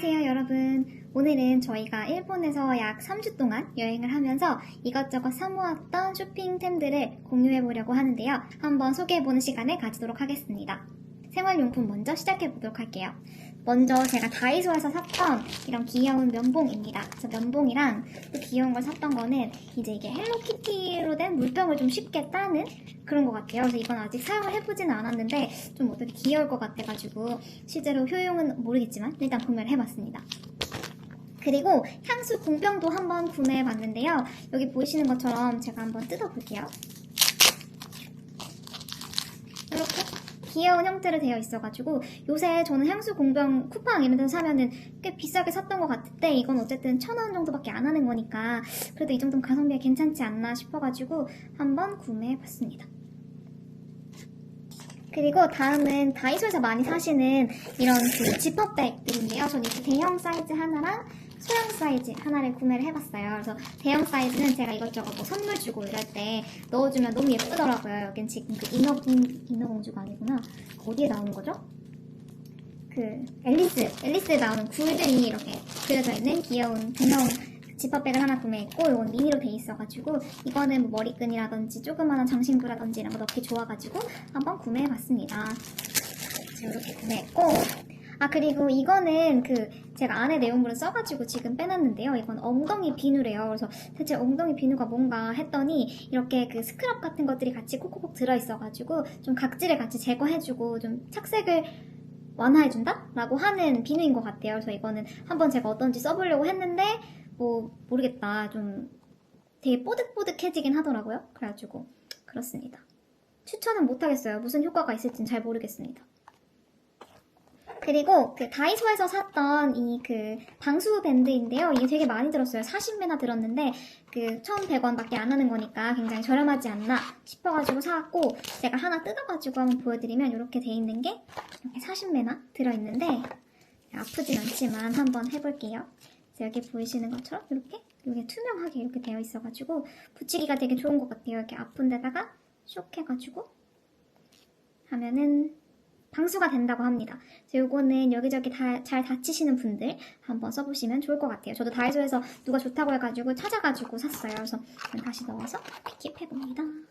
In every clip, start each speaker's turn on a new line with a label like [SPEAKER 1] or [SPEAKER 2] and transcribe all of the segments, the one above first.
[SPEAKER 1] 안녕하세요 여러분. 오늘은 저희가 일본에서 약 3주 동안 여행을 하면서 이것저것 사모았던 쇼핑템들을 공유해보려고 하는데요. 한번 소개해보는 시간을 가지도록 하겠습니다. 생활용품 먼저 시작해보도록 할게요. 먼저 제가 다이소에서 샀던 이런 귀여운 면봉입니다. 그래서 면봉이랑 또 귀여운 걸 샀던 거는 이제 이게 헬로키티로 된 물병을 좀 쉽게 따는 그런 것 같아요. 그래서 이건 아직 사용을 해보지는 않았는데 좀 어떻게 귀여울 것 같아가지고 실제로 효용은 모르겠지만 일단 구매를 해봤습니다. 그리고 향수 공병도 한번 구매해봤는데요. 여기 보이시는 것처럼 제가 한번 뜯어볼게요. 이렇게 귀여운 형태로 되어 있어가지고 요새 저는 향수 공병 쿠팡 이런 데서 사면은 꽤 비싸게 샀던 것 같은데 이건 어쨌든 1,000원 정도밖에 안 하는 거니까 그래도 이 정도는 가성비가 괜찮지 않나 싶어가지고 한번 구매해봤습니다. 그리고 다음은 다이소에서 많이 사시는 이런 그 지퍼백들인데요. 저는 이렇게 대형 사이즈 하나랑 소형 사이즈 하나를 구매를 해봤어요. 그래서 대형 사이즈는 제가 이것저것 뭐 선물 주고 이럴 때 넣어주면 너무 예쁘더라고요. 여긴 지금 그 인어공주가 아니구나. 어디에 나오는 거죠? 그 앨리스에 나오는 굴들이 이렇게 그려져 있는 귀여운 대형 지퍼백을 하나 구매했고 이건 미니로 돼 있어가지고 이거는 뭐 머리끈이라든지 조그마한 장신구라든지 이런 거 넣기 좋아가지고 한번 구매해봤습니다. 이렇게 구매했고 그리고 이거는 그 제가 안에 내용물을 써가지고 지금 빼놨는데요. 이건 엉덩이 비누래요. 그래서 대체 엉덩이 비누가 뭔가 했더니 이렇게 그 스크럽 같은 것들이 같이 콕콕콕 들어있어가지고 좀 각질을 같이 제거해주고 좀 착색을 완화해준다? 라고 하는 비누인 것 같아요. 그래서 이거는 한번 제가 어떤지 써보려고 했는데 뭐 모르겠다. 좀 되게 뽀득뽀득해지긴 하더라고요. 그래가지고 그렇습니다. 추천은 못하겠어요. 무슨 효과가 있을진 잘 모르겠습니다. 그리고 그 다이소에서 샀던 이 그 방수 밴드인데요. 이게 되게 많이 들었어요. 40매나 들었는데 그 1,100원밖에 안 하는 거니까 굉장히 저렴하지 않나 싶어가지고 사왔고 제가 하나 뜯어가지고 한번 보여드리면 이렇게 돼 있는 게 이렇게 40매나 들어있는데 아프진 않지만 한번 해볼게요. 여기 보이시는 것처럼 이렇게 이게 투명하게 이렇게 되어 있어가지고 붙이기가 되게 좋은 것 같아요. 이렇게 아픈 데다가 쇽 해가지고 하면은 방수가 된다고 합니다. 그래서 요거는 여기저기 잘 다치시는 분들 한번 써보시면 좋을 것 같아요. 저도 다이소에서 누가 좋다고 해가지고 찾아가지고 샀어요. 그래서 다시 넣어서 킵해봅니다.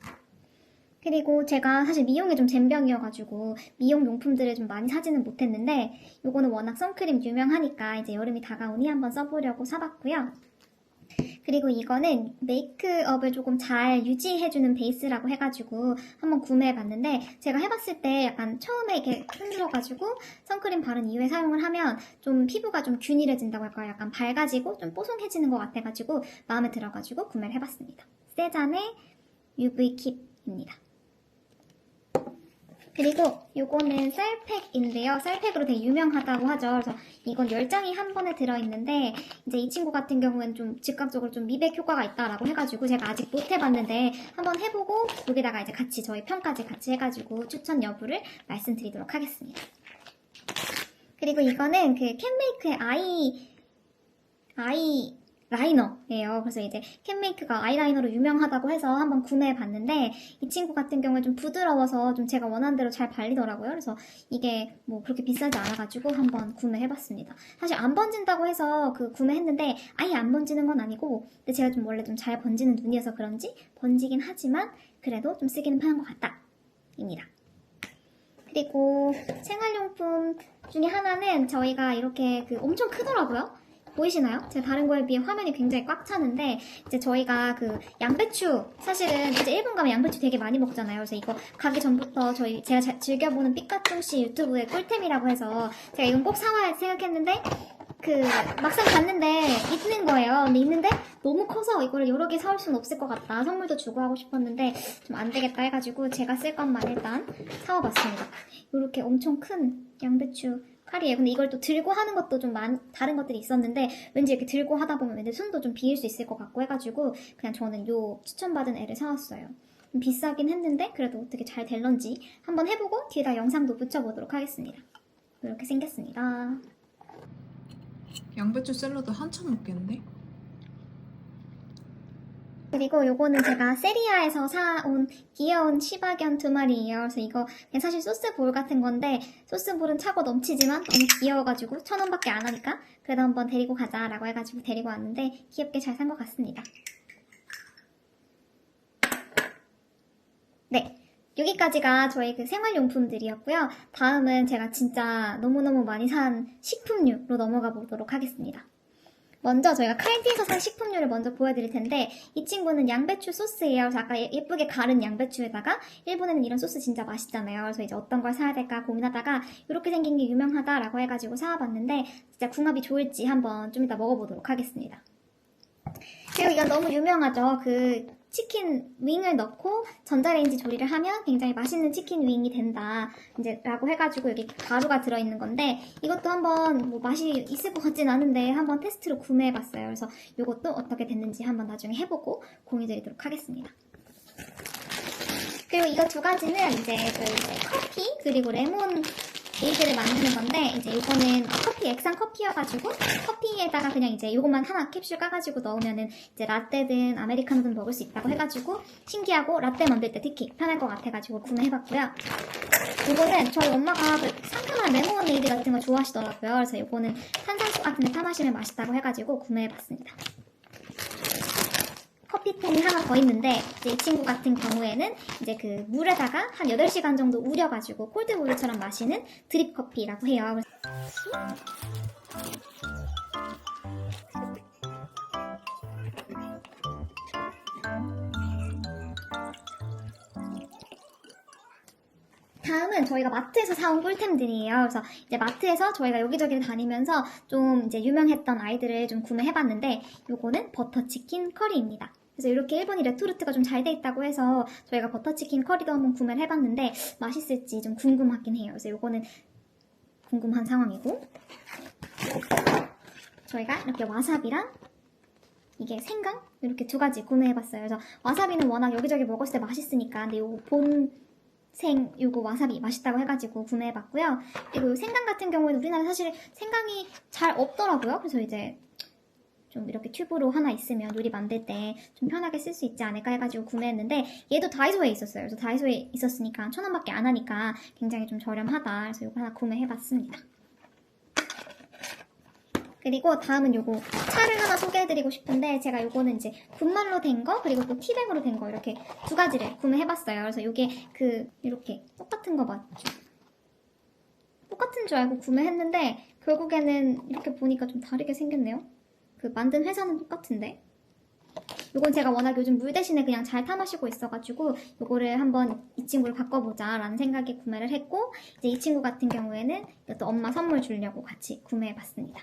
[SPEAKER 1] 그리고 제가 사실 미용에 좀 젬병이어가지고 미용 용품들을 좀 많이 사지는 못했는데 요거는 워낙 선크림 유명하니까 이제 여름이 다가오니 한번 써보려고 사봤고요. 그리고 이거는 메이크업을 조금 잘 유지해주는 베이스라고 해가지고 한번 구매해봤는데 제가 해봤을 때 약간 처음에 이렇게 흔들어가지고 선크림 바른 이후에 사용을 하면 좀 피부가 좀 균일해진다고 할까요? 약간 밝아지고 좀 뽀송해지는 것 같아가지고 마음에 들어가지고 구매를 해봤습니다. 세잔의 UV 킵입니다. 그리고 요거는 셀팩인데요. 셀팩으로 되게 유명하다고 하죠. 그래서 이건 10장이 한 번에 들어있는데 이제 이 친구 같은 경우는 좀 즉각적으로 좀 미백 효과가 있다라고 해가지고 제가 아직 못 해봤는데 한번 해보고 여기다가 이제 같이 저희 평까지 같이 해가지고 추천 여부를 말씀드리도록 하겠습니다. 그리고 이거는 그 캔메이크의 아이 라이너예요. 그래서 이제 캔메이크가 아이라이너로 유명하다고 해서 한번 구매해봤는데 이 친구 같은 경우에 좀 부드러워서 좀 제가 원하는 대로 잘 발리더라고요. 그래서 이게 뭐 그렇게 비싸지 않아가지고 한번 구매해봤습니다. 사실 안 번진다고 해서 그 구매했는데 아예 안 번지는 건 아니고 근데 제가 좀 원래 좀 잘 번지는 눈이어서 그런지 번지긴 하지만 그래도 좀 쓰기는 편한 것 같다 입니다. 그리고 생활용품 중에 하나는 저희가 이렇게 그 엄청 크더라고요. 보이시나요? 제가 다른 거에 비해 화면이 굉장히 꽉 차는데 이제 저희가 그 양배추 사실은 이제 일본 가면 양배추 되게 많이 먹잖아요. 그래서 이거 가기 전부터 제가 즐겨보는 삐까뚱씨 유튜브의 꿀템이라고 해서 제가 이건 꼭 사와야 생각했는데 그 막상 갔는데 있는 거예요. 근데 있는데 너무 커서 이거를 여러 개 사올 수는 없을 것 같다. 선물도 주고 하고 싶었는데 좀 안 되겠다 해가지고 제가 쓸 것만 일단 사와봤습니다. 이렇게 엄청 큰 양배추 칼이에요. 근데 이걸 또 들고 하는 것도 좀 다른 것들이 있었는데 왠지 이렇게 들고 하다 보면 왠지 손도 좀 비일 수 있을 것 같고 해가지고 그냥 저는 요 추천받은 애를 사왔어요. 좀 비싸긴 했는데 그래도 어떻게 잘 될런지 한번 해보고 뒤에다 영상도 붙여보도록 하겠습니다. 이렇게 생겼습니다.
[SPEAKER 2] 양배추 샐러드 한참 먹겠는데?
[SPEAKER 1] 그리고 요거는 제가 세리아에서 사온 귀여운 시바견 2마리예요. 그래서 이거 그냥 사실 소스볼 같은 건데 소스볼은 차고 넘치지만 너무 귀여워가지고 1,000원밖에 안 하니까 그래도 한번 데리고 가자라고 해가지고 데리고 왔는데 귀엽게 잘 산 것 같습니다. 네. 여기까지가 저희 그 생활용품들이었고요. 다음은 제가 진짜 너무너무 많이 산 식품류로 넘어가 보도록 하겠습니다. 먼저 저희가 칼디에서 산 식품류를 먼저 보여드릴 텐데 이 친구는 양배추 소스예요. 그래서 아까 예쁘게 가른 양배추에다가 일본에는 이런 소스 진짜 맛있잖아요. 그래서 이제 어떤 걸 사야 될까 고민하다가 이렇게 생긴 게 유명하다라고 해가지고 사와봤는데 진짜 궁합이 좋을지 한번 좀 이따 먹어보도록 하겠습니다. 그리고 이건 너무 유명하죠. 그 치킨 윙을 넣고 전자레인지 조리를 하면 굉장히 맛있는 치킨 윙이 된다. 이제 라고 해가지고 여기 가루가 들어있는 건데 이것도 한번 뭐 맛이 있을 것 같진 않은데 한번 테스트로 구매해봤어요. 그래서 이것도 어떻게 됐는지 한번 나중에 해보고 공유드리도록 하겠습니다. 그리고 이거 두 가지는 이제 커피 그리고 레몬 베이스를 만드는 건데 이제 이거는 커피 액상 커피여가지고 커피에다가 그냥 이제 이것만 하나 캡슐 까가지고 넣으면은 이제 라떼든 아메리카노든 먹을 수 있다고 해가지고 신기하고 라떼 만들 때 특히 편할 것 같아가지고 구매해봤고요. 이거는 저희 엄마가 그 상큼한 레모네이드 같은 거 좋아하시더라고요. 그래서 이거는 탄산수 같은 데 타마시면 맛있다고 해가지고 구매해봤습니다. 커피통이 하나 더 있는데 이제 이 친구 같은 경우에는 이제 그 물에다가 한 8시간 정도 우려가지고 콜드브루처럼 마시는 드립 커피라고 해요. 다음은 저희가 마트에서 사온 꿀템들이에요. 그래서 이제 마트에서 저희가 여기저기 다니면서 좀 이제 유명했던 아이들을 좀 구매해봤는데 요거는 버터치킨 커리입니다. 그래서 이렇게 일본이 레토르트가 좀 잘 돼 있다고 해서 저희가 버터치킨 커리도 한번 구매를 해봤는데 맛있을지 좀 궁금하긴 해요. 그래서 요거는 궁금한 상황이고 저희가 이렇게 와사비랑 이게 생강 이렇게 두 가지 구매해봤어요. 그래서 와사비는 워낙 여기저기 먹었을 때 맛있으니까 근데 요거 요거 와사비 맛있다고 해가지고 구매해봤고요. 그리고 생강 같은 경우에는 우리나라 사실 생강이 잘 없더라고요. 그래서 이제 좀 이렇게 튜브로 하나 있으면 요리 만들 때 좀 편하게 쓸 수 있지 않을까 해가지고 구매했는데 얘도 다이소에 있었어요. 그래서 다이소에 있었으니까 1,000원밖에 안 하니까 굉장히 좀 저렴하다. 그래서 요거 하나 구매해봤습니다. 그리고 다음은 요거 차를 하나 소개해드리고 싶은데 제가 요거는 이제 분말로 된 거 그리고 또 티백으로 된 거 이렇게 두 가지를 구매해봤어요. 그래서 요게 이렇게 똑같은 거 맞죠? 똑같은 줄 알고 구매했는데 결국에는 이렇게 보니까 좀 다르게 생겼네요. 그 만든 회사는 똑같은데 요건 제가 워낙 요즘 물 대신에 그냥 잘 타마시고 있어가지고 요거를 한번 이 친구를 바꿔보자 라는 생각에 구매를 했고 이제 이 친구 같은 경우에는 이것도 엄마 선물 주려고 같이 구매해봤습니다.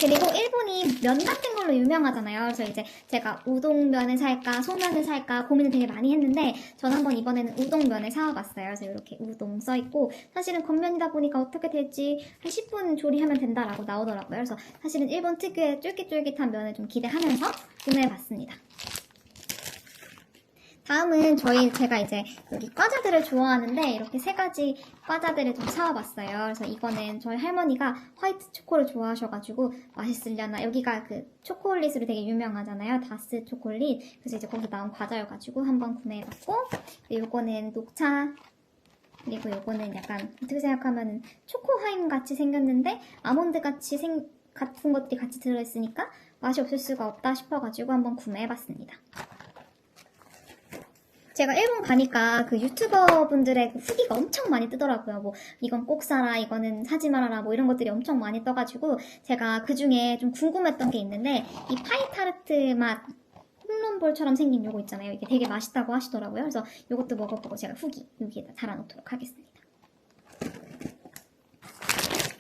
[SPEAKER 1] 그리고 일본이 면 같은 걸로 유명하잖아요. 그래서 이제 제가 우동면을 살까 소면을 살까 고민을 되게 많이 했는데 저는 한번 이번에는 우동면을 사와봤어요. 그래서 이렇게 우동 써있고 사실은 겉면이다 보니까 어떻게 될지 한 10분 조리하면 된다라고 나오더라고요. 그래서 사실은 일본 특유의 쫄깃쫄깃한 면을 좀 기대하면서 구매해봤습니다. 다음은 제가 이제 여기 과자들을 좋아하는데 이렇게 세 가지 과자들을 좀 사와봤어요. 그래서 이거는 저희 할머니가 화이트 초코를 좋아하셔가지고 맛있으려나 여기가 그 초콜릿으로 되게 유명하잖아요. 다스 초콜릿. 그래서 이제 거기서 나온 과자여가지고 한번 구매해봤고 그리고 이거는 녹차 그리고 이거는 약간 어떻게 생각하면 초코하임 같이 생겼는데 아몬드 같이 같은 것들이 같이 들어있으니까 맛이 없을 수가 없다 싶어가지고 한번 구매해봤습니다. 제가 일본 가니까 그 유튜버 분들의 그 후기가 엄청 많이 뜨더라고요. 뭐 이건 꼭 사라, 이거는 사지 말아라, 뭐 이런 것들이 엄청 많이 떠가지고 제가 그 중에 좀 궁금했던 게 있는데 이 파이타르트 맛 홈런볼처럼 생긴 요거 있잖아요. 이게 되게 맛있다고 하시더라고요. 그래서 요것도 먹어보고 제가 후기 여기에다 달아놓도록 하겠습니다.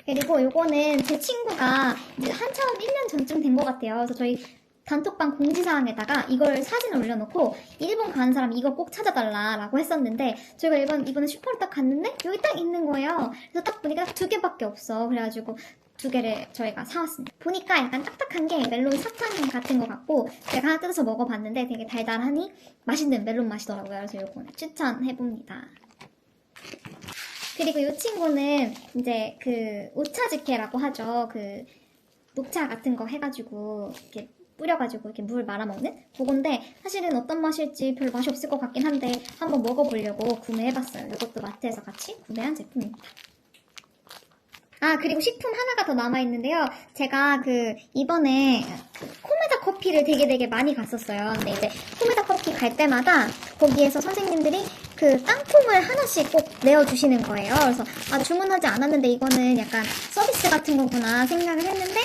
[SPEAKER 1] 그리고 요거는 제 친구가 이제 한참 1년 전쯤 된 것 같아요. 그래서 저희 단톡방 공지사항에다가 이걸 사진을 올려놓고 일본 가는 사람 이거 꼭 찾아달라고 했었는데 저희가 이번에 슈퍼를 딱 갔는데 여기 딱 있는 거예요. 그래서 딱 보니까 딱 2개밖에 없어. 그래가지고 2개를 저희가 사왔습니다. 보니까 약간 딱딱한 게 멜론 사탕 같은 것 같고 제가 하나 뜯어서 먹어봤는데 되게 달달하니 맛있는 멜론 맛이더라고요. 그래서 이거는 추천해봅니다. 그리고 이 친구는 이제 그 오차즈케라고 하죠. 그 녹차 같은 거 해가지고 이렇게 뿌려가지고 이렇게 물 말아먹는 그건데 사실은 어떤 맛일지 별 맛이 없을 것 같긴 한데 한번 먹어보려고 구매해봤어요. 이것도 마트에서 같이 구매한 제품입니다. 아, 그리고 식품 하나가 더 남아있는데요. 제가 이번에 코메다 커피를 되게 많이 갔었어요. 근데 이제 코메다 커피 갈 때마다 거기에서 선생님들이 땅콩을 하나씩 꼭 내어주시는 거예요. 그래서 주문하지 않았는데 이거는 약간 서비스 같은 거구나 생각을 했는데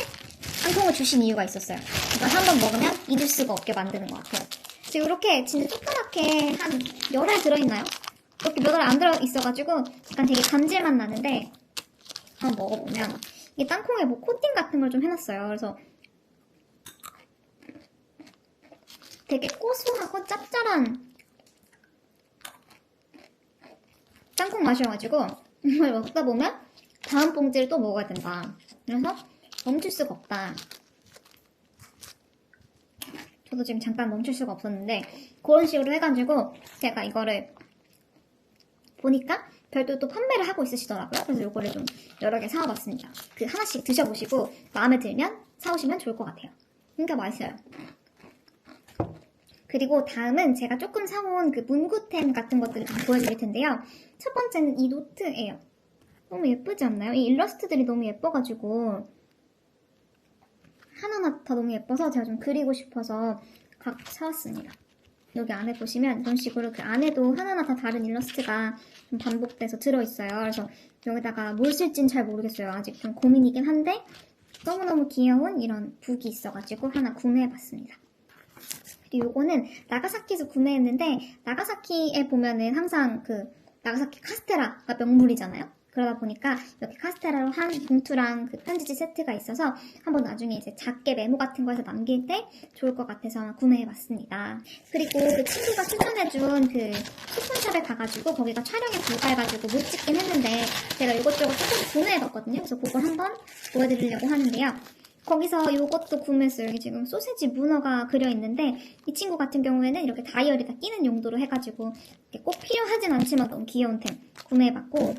[SPEAKER 1] 땅콩을 주신 이유가 있었어요. 이걸 한번 먹으면 잊을 수가 없게 만드는 것 같아요. 지금 이렇게 진짜 조그맣게 한 몇 알 들어있나요? 이렇게 몇 알 안 들어있어가지고 약간 되게 감질맛 나는데 한번 먹어보면 이게 땅콩에 뭐 코팅 같은 걸 좀 해놨어요. 그래서 되게 고소하고 짭짤한 땅콩 맛이어가지고 이걸 먹다 보면 다음 봉지를 또 먹어야 된다. 그래서 멈출 수가 없다. 저도 지금 잠깐 멈출 수가 없었는데 그런 식으로 해가지고 제가 이거를 보니까 별도 또 판매를 하고 있으시더라고요. 그래서 이거를 좀 여러 개 사와봤습니다. 하나씩 드셔보시고 마음에 들면 사오시면 좋을 것 같아요. 진짜 맛있어요. 그리고 다음은 제가 조금 사온 문구템 같은 것들을 좀 보여드릴 텐데요. 첫 번째는 이 노트예요. 너무 예쁘지 않나요? 이 일러스트들이 너무 예뻐가지고 하나하나 다 너무 예뻐서 제가 좀 그리고 싶어서 각 사왔습니다. 여기 안에 보시면 이런 식으로 안에도 하나하나 다 다른 일러스트가 좀 반복돼서 들어있어요. 그래서 여기다가 뭘 쓸진 잘 모르겠어요. 아직 좀 고민이긴 한데 너무너무 귀여운 이런 북이 있어가지고 하나 구매해봤습니다. 그리고 요거는 나가사키에서 구매했는데 나가사키에 보면은 항상 나가사키 카스테라가 명물이잖아요. 그러다 보니까 이렇게 카스테라로 한 봉투랑 편지지 세트가 있어서 한번 나중에 이제 작게 메모 같은 거에서 남길 때 좋을 것 같아서 구매해봤습니다. 그리고 친구가 추천해준 쿠폰샵에 가가지고 거기가 촬영에 불과해가지고 못 찍긴 했는데 제가 이것저것 조금 구매해봤거든요. 그래서 그걸 한번 보여드리려고 하는데요. 거기서 이것도 구매했어요. 여기 지금 소세지 문어가 그려있는데 이 친구 같은 경우에는 이렇게 다이어리에다 끼는 용도로 해가지고 꼭 필요하진 않지만 너무 귀여운 템 구매해봤고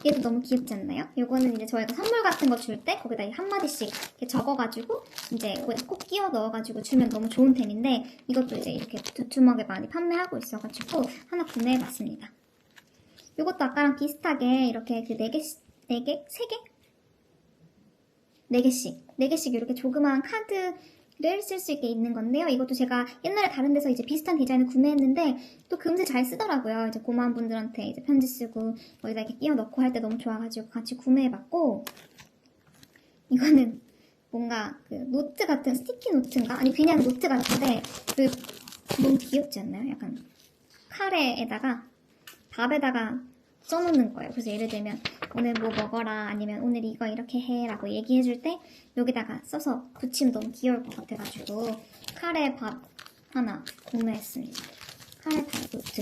[SPEAKER 1] 얘도 너무 귀엽지 않나요? 이거는 이제 저희가 선물 같은 거 줄 때 거기다 한마디씩 이렇게 적어가지고 이제 거기다 꼭 끼워 넣어가지고 주면 너무 좋은 템인데 이것도 이제 이렇게 두툼하게 많이 판매하고 있어가지고 하나 구매해봤습니다. 이것도 아까랑 비슷하게 이렇게 4개씩, 4개씩 이렇게 조그마한 카드를 쓸 수 있게 있는 건데요. 이것도 제가 옛날에 다른 데서 이제 비슷한 디자인을 구매했는데 또 금세 잘 쓰더라고요. 이제 고마운 분들한테 이제 편지 쓰고 거기다 이렇게 끼워 넣고 할 때 너무 좋아가지고 같이 구매해봤고 이거는 뭔가 노트 같은 스티키 노트인가? 아니 그냥 노트 같은데 너무 귀엽지 않나요? 약간 카레에다가 밥에다가 써놓는 거예요. 그래서 예를 들면 오늘 뭐 먹어라 아니면 오늘 이거 이렇게 해 라고 얘기해줄 때 여기다가 써서 붙이면 너무 귀여울 것 같아가지고 카레 밥 하나 구매했습니다. 카레 밥 노트.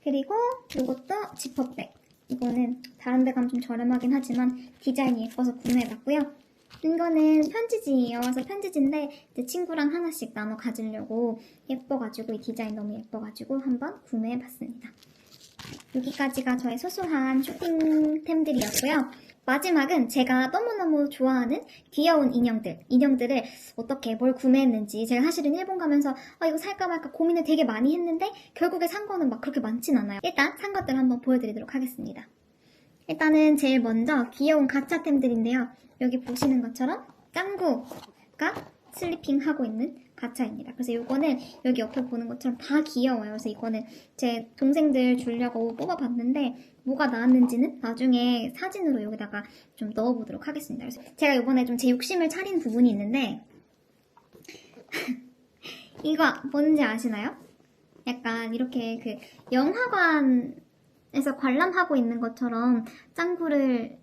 [SPEAKER 1] 그리고 이것도 지퍼백. 이거는 다른 데 가면 좀 저렴하긴 하지만 디자인이 예뻐서 구매해봤고요. 이거는 편지지예요. 그래서 편지지인데 제 친구랑 하나씩 나눠 가지려고 예뻐가지고 이 디자인 너무 예뻐가지고 한번 구매해봤습니다. 여기까지가 저의 소소한 쇼핑템들이었고요. 마지막은 제가 너무너무 좋아하는 귀여운 인형들을 어떻게 뭘 구매했는지 제가 사실은 일본 가면서 이거 살까 말까 고민을 되게 많이 했는데 결국에 산 거는 막 그렇게 많진 않아요. 일단 산 것들 한번 보여드리도록 하겠습니다. 일단은 제일 먼저 귀여운 가차템들인데요. 여기 보시는 것처럼 짱구가 슬리핑하고 있는 가차입니다. 그래서 이거는 여기 옆에 보는 것처럼 다 귀여워요. 그래서 이거는 제 동생들 주려고 뽑아봤는데 뭐가 나왔는지는 나중에 사진으로 여기다가 좀 넣어보도록 하겠습니다. 그래서 제가 이번에 좀 제 욕심을 차린 부분이 있는데 이거 뭔지 아시나요? 약간 이렇게 영화관에서 관람하고 있는 것처럼 짱구랑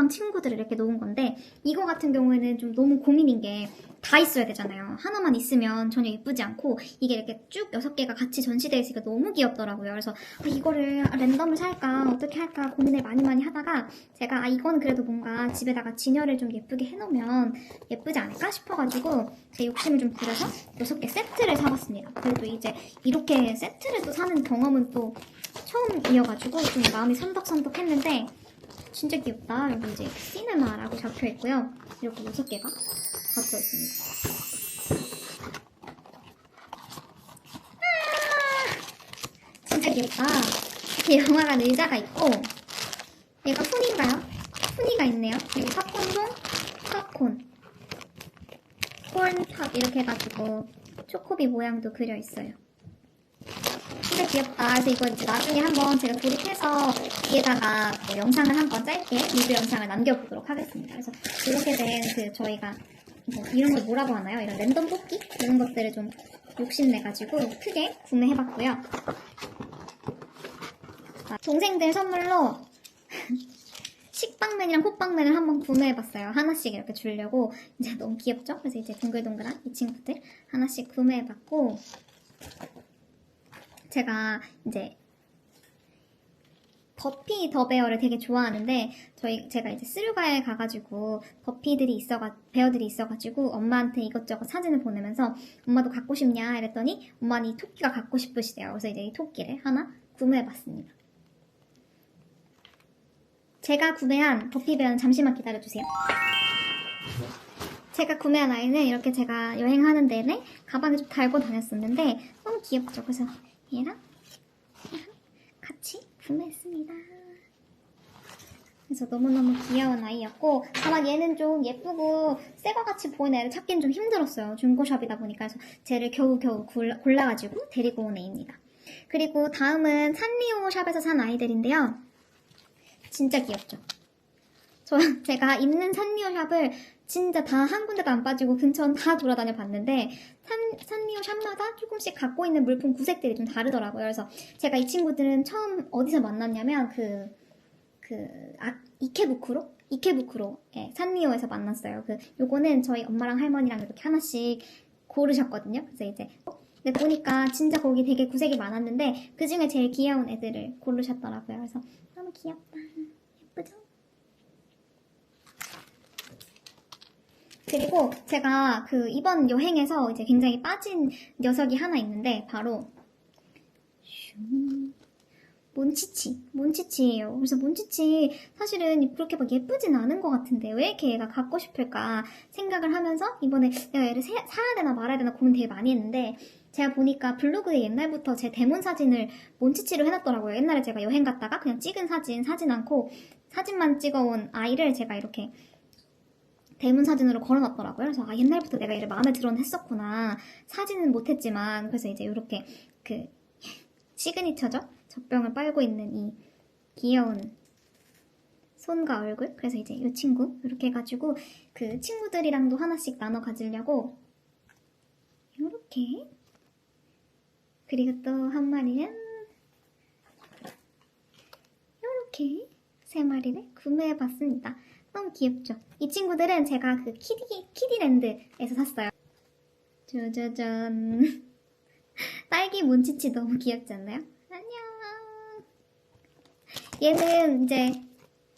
[SPEAKER 1] 친구들을 이렇게 놓은 건데 이거 같은 경우에는 좀 너무 고민인 게 다 있어야 되잖아요. 하나만 있으면 전혀 예쁘지 않고 이게 이렇게 쭉 6개가 같이 전시되어 있으니까 너무 귀엽더라고요. 그래서 이거를 랜덤을 살까 어떻게 할까 고민을 많이 하다가 제가 이거는 그래도 뭔가 집에다가 진열을 좀 예쁘게 해놓으면 예쁘지 않을까 싶어가지고 제 욕심을 좀 부려서 6개 세트를 사봤습니다. 그래도 이제 이렇게 세트를 또 사는 경험은 또 처음이어가지고 좀 마음이 선덕선덕했는데 진짜 귀엽다. 여기 이제 시네마라고 적혀있고요. 이렇게 6개가 닫혀있습니다. 진짜 귀엽다. 이렇게 영화관 의자가 있고, 얘가 푸니인가요? 푸니가 있네요. 그리고 팝콘송, 팝콘, 콘팝 이렇게 해가지고 초코비 모양도 그려있어요. 진짜 귀엽다. 그래서 이거 이제 나중에 한번 제가 조립해서 뒤에다가 뭐 영상을 한번 짧게 리뷰 영상을 남겨보도록 하겠습니다. 그래서 이렇게 된 그 저희가 뭐 이런 걸 뭐라고 하나요? 이런 랜덤 뽑기? 이런 것들을 좀 욕심내가지고 크게 구매해봤고요. 동생들 선물로 식빵맨이랑 호빵맨을 한번 구매해봤어요. 하나씩 이렇게 주려고. 이제 너무 귀엽죠? 그래서 이제 동글동글한 이 친구들 하나씩 구매해봤고, 제가 이제 버피 더 베어를 되게 좋아하는데 제가 이제 스류가에 가가지고 베어들이 있어가지고 엄마한테 이것저것 사진을 보내면서 엄마도 갖고 싶냐 이랬더니 엄마는 이 토끼가 갖고 싶으시대요. 그래서 이제 이 토끼를 하나 구매해봤습니다. 제가 구매한 버피 베어는 잠시만 기다려주세요. 제가 구매한 아이는 이렇게 제가 여행하는 내내 가방에 좀 달고 다녔었는데 너무 귀엽죠? 그래서 얘랑 같이 구매했습니다. 그래서 너무너무 귀여운 아이였고, 다만 얘는 좀 예쁘고 새거같이 보이는 애를 찾기는 좀 힘들었어요. 중고샵이다 보니까. 그래서 쟤를 겨우겨우 골라가지고 데리고 온 애입니다. 그리고 다음은 산리오 샵에서 산 아이들인데요. 진짜 귀엽죠? 제가 있는 산리오 샵을 진짜 다 한 군데도 안 빠지고 근처는 다 돌아다녀 봤는데 산리오 샵마다 조금씩 갖고 있는 물품 구색들이 좀 다르더라고요. 그래서 제가 이 친구들은 처음 어디서 만났냐면 이케부쿠로 산리오에서 만났어요. 요거는 저희 엄마랑 할머니랑 이렇게 하나씩 고르셨거든요. 그래서 이제 근데 보니까 진짜 거기 되게 구색이 많았는데 그 중에 제일 귀여운 애들을 고르셨더라고요. 그래서 너무 귀엽다. 예쁘죠? 그리고 제가 이번 여행에서 이제 굉장히 빠진 녀석이 하나 있는데 바로 몬치치예요. 그래서 몬치치 사실은 그렇게 막 예쁘진 않은 것 같은데 왜 이렇게 얘가 갖고 싶을까 생각을 하면서 이번에 내가 얘를 사야 되나 말아야 되나 고민 되게 많이 했는데 제가 보니까 블로그에 옛날부터 제 대문 사진을 몬치치로 해놨더라고요. 옛날에 제가 여행 갔다가 그냥 찍은 사진 않고 사진만 찍어온 아이를 제가 이렇게 대문 사진으로 걸어놨더라고요. 그래서 옛날부터 내가 얘를 마음에 들어는 했었구나. 사진은 못했지만 그래서 이제 이렇게 시그니처죠? 젖병을 빨고 있는 이 귀여운 손과 얼굴. 그래서 이제 이 친구 이렇게 해가지고 그 친구들이랑도 하나씩 나눠 가지려고 이렇게. 그리고 또 한 마리는 이렇게 3마리를 구매해봤습니다. 너무 귀엽죠? 이 친구들은 제가 키디랜드에서 샀어요. 짜자잔. 딸기 몬치치 너무 귀엽지 않나요? 안녕. 얘는 이제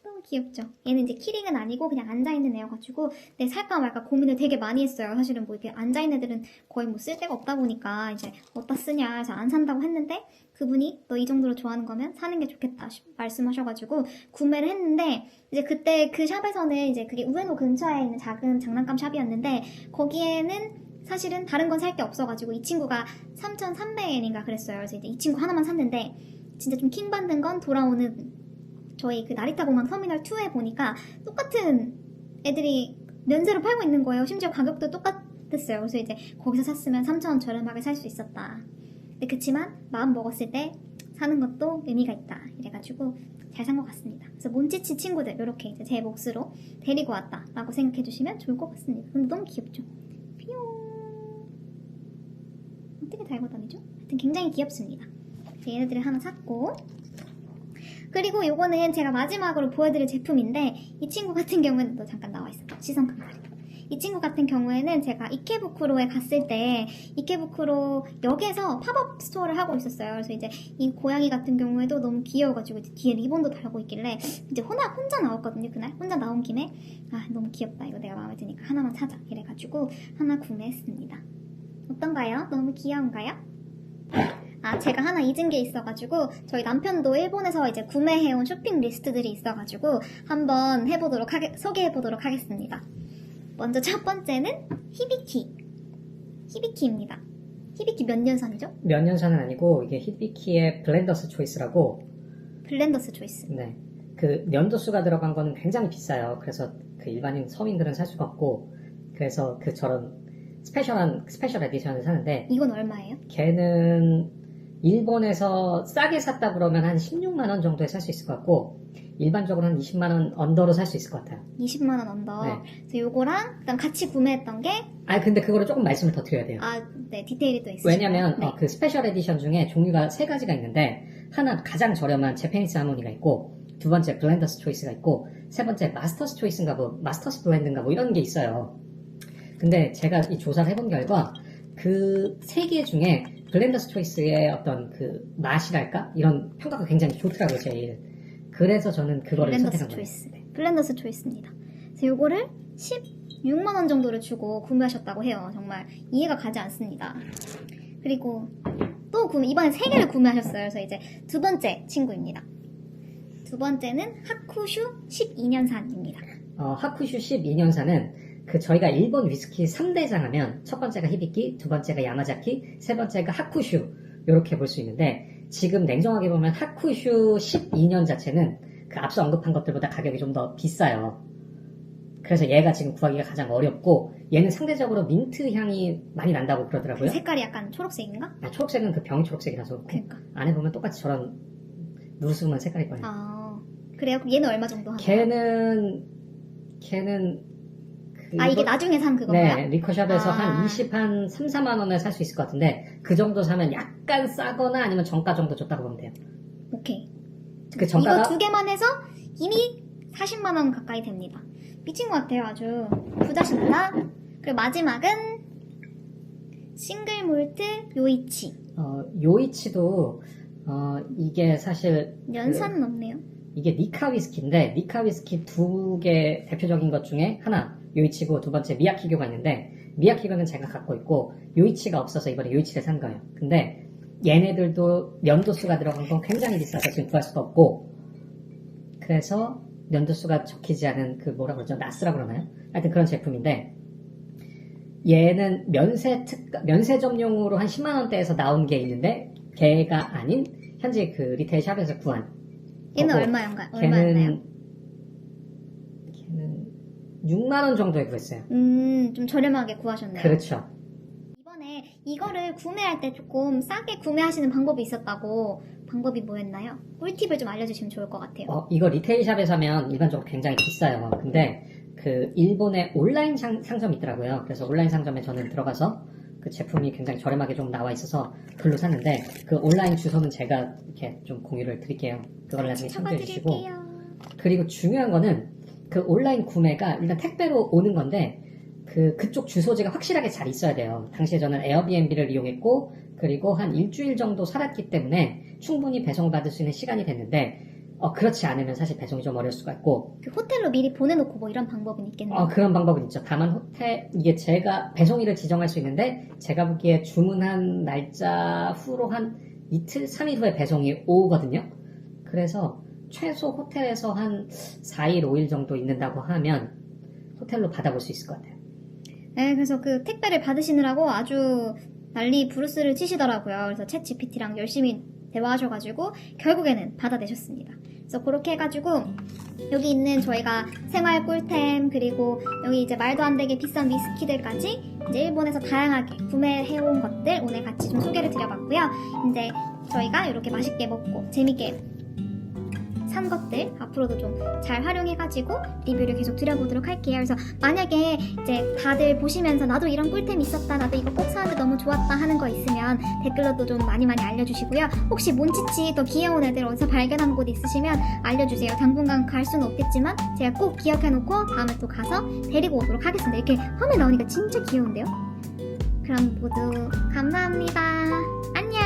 [SPEAKER 1] 너무 귀엽죠? 얘는 이제 키링은 아니고 그냥 앉아있는 애여가지고 살까 말까 고민을 되게 많이 했어요. 사실은 뭐 이렇게 앉아있는 애들은 거의 뭐 쓸 데가 없다 보니까 이제 어디다 쓰냐 해서 안 산다고 했는데 그분이 너 이 정도로 좋아하는 거면 사는 게 좋겠다 말씀하셔가지고 구매를 했는데 이제 그때 그 샵에서는 이제 그게 우에노 근처에 있는 작은 장난감 샵이었는데 거기에는 사실은 다른 건 살 게 없어가지고 이 친구가 3,300엔인가 그랬어요. 그래서 이제 이 친구 하나만 샀는데 진짜 좀 킹받는 건 돌아오는 저희 나리타 공항 터미널 2에 보니까 똑같은 애들이 면세로 팔고 있는 거예요. 심지어 가격도 똑같았어요. 그래서 이제 거기서 샀으면 3,000원 저렴하게 살 수 있었다. 근데 그치만 마음 먹었을 때 사는 것도 의미가 있다. 이래가지고 잘 산 것 같습니다. 그래서 몬치치 친구들 이렇게 이제 제 몫으로 데리고 왔다라고 생각해주시면 좋을 것 같습니다. 근데 너무 귀엽죠? 어떻게 달고 다니죠? 하여튼 굉장히 귀엽습니다. 얘네들을 하나 샀고 그리고 요거는 제가 마지막으로 보여드릴 제품인데 이 친구 같은 경우에는 또 잠깐 나와있어요. 시선 감사리. 이 친구 같은 경우에는 제가 이케부쿠로에 갔을 때 이케부쿠로 역에서 팝업 스토어를 하고 있었어요. 그래서 이제 이 고양이 같은 경우에도 너무 귀여워가지고 이제 뒤에 리본도 달고 있길래 이제 혼자 나왔거든요. 그날 혼자 나온 김에 너무 귀엽다. 이거 내가 마음에 드니까 하나만 사자. 이래가지고 하나 구매했습니다. 어떤가요? 너무 귀여운가요? 제가 하나 잊은 게 있어가지고 저희 남편도 일본에서 이제 구매해온 쇼핑 리스트들이 있어가지고 한번 소개해보도록 하겠습니다. 먼저 첫 번째는 히비키입니다. 히비키 몇 년산이죠?
[SPEAKER 2] 몇 년산은 아니고 이게 히비키의 블렌더스 초이스라고.
[SPEAKER 1] 블렌더스 초이스.
[SPEAKER 2] 네. 그 연도수가 들어간 거는 굉장히 비싸요. 그래서 그 일반인 서민들은 살 수가 없고, 그래서 그 저런 스페셜 에디션을 사는데,
[SPEAKER 1] 이건 얼마예요?
[SPEAKER 2] 걔는 일본에서 싸게 샀다 그러면 한 16만 원 정도에 살 수 있을 것 같고, 일반적으로 한 20만 원 언더로 살 수 있을 것 같아요.
[SPEAKER 1] 20만 원 언더.
[SPEAKER 2] 네.
[SPEAKER 1] 그래서 요거랑 그다음 같이 구매했던 게
[SPEAKER 2] 근데 그거를 조금 말씀을 더 드려야 돼요.
[SPEAKER 1] 네, 디테일이 또 있어요.
[SPEAKER 2] 왜냐면
[SPEAKER 1] 네.
[SPEAKER 2] 그 스페셜 에디션 중에 종류가 3가지가 있는데, 하나 가장 저렴한 제페니스 하모니가 있고, 두 번째 블렌더스 초이스가 있고, 세 번째 마스터스 초이스인가 마스터스 블렌드인가 이런 게 있어요. 근데 제가 이 조사를 해본 결과 그 3개 중에 블렌더스 초이스의 어떤 그 맛이랄까? 이런 평가가 굉장히 좋더라고요, 제일. 그래서 저는 그거를 선택한 거예요.
[SPEAKER 1] 블렌더스 초이스입니다. 그래서 요거를 16만 원 정도를 주고 구매하셨다고 해요. 정말 이해가 가지 않습니다. 그리고 또 이번에 3개를 구매하셨어요. 그래서 이제 두 번째 친구입니다. 두 번째는 하쿠슈 12년산입니다.
[SPEAKER 2] 하쿠슈 12년산은 그 저희가 일본 위스키 3대장 하면 첫 번째가 히비키, 두 번째가 야마자키, 세 번째가 하쿠슈 이렇게 볼 수 있는데, 지금 냉정하게 보면 하쿠슈 12년 자체는 그 앞서 언급한 것들보다 가격이 좀 더 비싸요. 그래서 얘가 지금 구하기가 가장 어렵고, 얘는 상대적으로 민트 향이 많이 난다고 그러더라고요.
[SPEAKER 1] 그 색깔이 약간 초록색인가?
[SPEAKER 2] 초록색은 그 병이 초록색이라서.
[SPEAKER 1] 그러니까.
[SPEAKER 2] 안에 보면 똑같이 저런 누르스름한 색깔일 거예요.
[SPEAKER 1] 그래요? 그럼 얘는 얼마 정도 하나요?
[SPEAKER 2] 걔는
[SPEAKER 1] 이게 나중에 산 그건가요?
[SPEAKER 2] 네, 리커샵에서 한 3, 4만 원에 살 수 있을 것 같은데, 그 정도 사면 약간 싸거나 아니면 정가 정도 줬다고 보면 돼요.
[SPEAKER 1] 오케이.
[SPEAKER 2] 그 정가가
[SPEAKER 1] 이거 2개만 해서 이미 40만 원 가까이 됩니다. 미친 것 같아요, 아주. 부자신다. 그리고 마지막은 싱글 몰트 요이치.
[SPEAKER 2] 요이치도 이게 사실
[SPEAKER 1] 연산은 없네요.
[SPEAKER 2] 이게 니카 위스키인데, 니카 위스키 2개 대표적인 것 중에 하나 요이치고, 두 번째 미야키교가 있는데, 미야키교는 제가 갖고 있고 요이치가 없어서 이번에 요이치를 산 거예요. 근데 얘네들도 연도수가 들어간 건 굉장히 비싸서 지금 구할 수가 없고, 그래서 연도수가 적히지 않은 그 뭐라 그러죠? 나스라 그러나요? 하여튼 그런 제품인데, 얘는 면세점용으로 한 10만 원대에서 나온 게 있는데, 걔가 아닌 현재 그 리테일 샵에서 구한.
[SPEAKER 1] 얘는 얼마였나요?
[SPEAKER 2] 걔는 6만 원 정도에 구했어요.
[SPEAKER 1] 좀 저렴하게 구하셨네요.
[SPEAKER 2] 그렇죠.
[SPEAKER 1] 이번에 이거를 구매할 때 조금 싸게 구매하시는 방법이 있었다고. 방법이 뭐였나요? 꿀팁을 좀 알려주시면 좋을 것 같아요.
[SPEAKER 2] 이거 리테일샵에 사면 일반적으로 굉장히 비싸요. 근데 그 일본에 온라인 상점이 있더라고요. 그래서 온라인 상점에 저는 들어가서 그 제품이 굉장히 저렴하게 좀 나와 있어서 글로 샀는데, 그 온라인 주소는 제가 이렇게 좀 공유를 드릴게요. 그걸 나중에 참조해 주시고. 그리고 중요한 거는 그 온라인 구매가 일단 택배로 오는 건데, 그쪽 주소지가 확실하게 잘 있어야 돼요. 당시에 저는 에어비앤비를 이용했고, 그리고 한 일주일 정도 살았기 때문에 충분히 배송받을 수 있는 시간이 됐는데, 그렇지 않으면 사실 배송이 좀 어려울 수가 있고.
[SPEAKER 1] 그 호텔로 미리 보내놓고 뭐 이런 방법은 있겠네요.
[SPEAKER 2] 그런 방법은 있죠. 다만 이게 제가 배송일을 지정할 수 있는데, 제가 보기에 주문한 날짜 후로 한 이틀, 3일 후에 배송이 오거든요. 그래서 최소 호텔에서 한 4일, 5일 정도 있는다고 하면 호텔로 받아볼 수 있을 것 같아요.
[SPEAKER 1] 네, 그래서 그 택배를 받으시느라고 아주 난리 부르스를 치시더라고요. 그래서 챗 GPT랑 열심히 대화하셔가지고 결국에는 받아내셨습니다. 그래서 그렇게 해가지고 여기 있는 저희가 생활 꿀템, 그리고 여기 이제 말도 안 되게 비싼 위스키들까지 이제 일본에서 다양하게 구매해온 것들 오늘 같이 좀 소개를 드려봤고요. 이제 저희가 이렇게 맛있게 먹고 재밌게 산 것들 앞으로도 좀 잘 활용해가지고 리뷰를 계속 드려보도록 할게요. 그래서 만약에 이제 다들 보시면서 나도 이런 꿀템 있었다, 나도 이거 꼭 사는데 너무 좋았다 하는 거 있으면 댓글로도 좀 많이 알려주시고요. 혹시 몬치치 더 귀여운 애들 어디서 발견한 곳 있으시면 알려주세요. 당분간 갈 수는 없겠지만 제가 꼭 기억해놓고 다음에 또 가서 데리고 오도록 하겠습니다. 이렇게 화면 나오니까 진짜 귀여운데요? 그럼 모두 감사합니다. 안녕.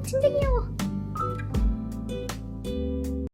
[SPEAKER 1] 진짜 귀여워.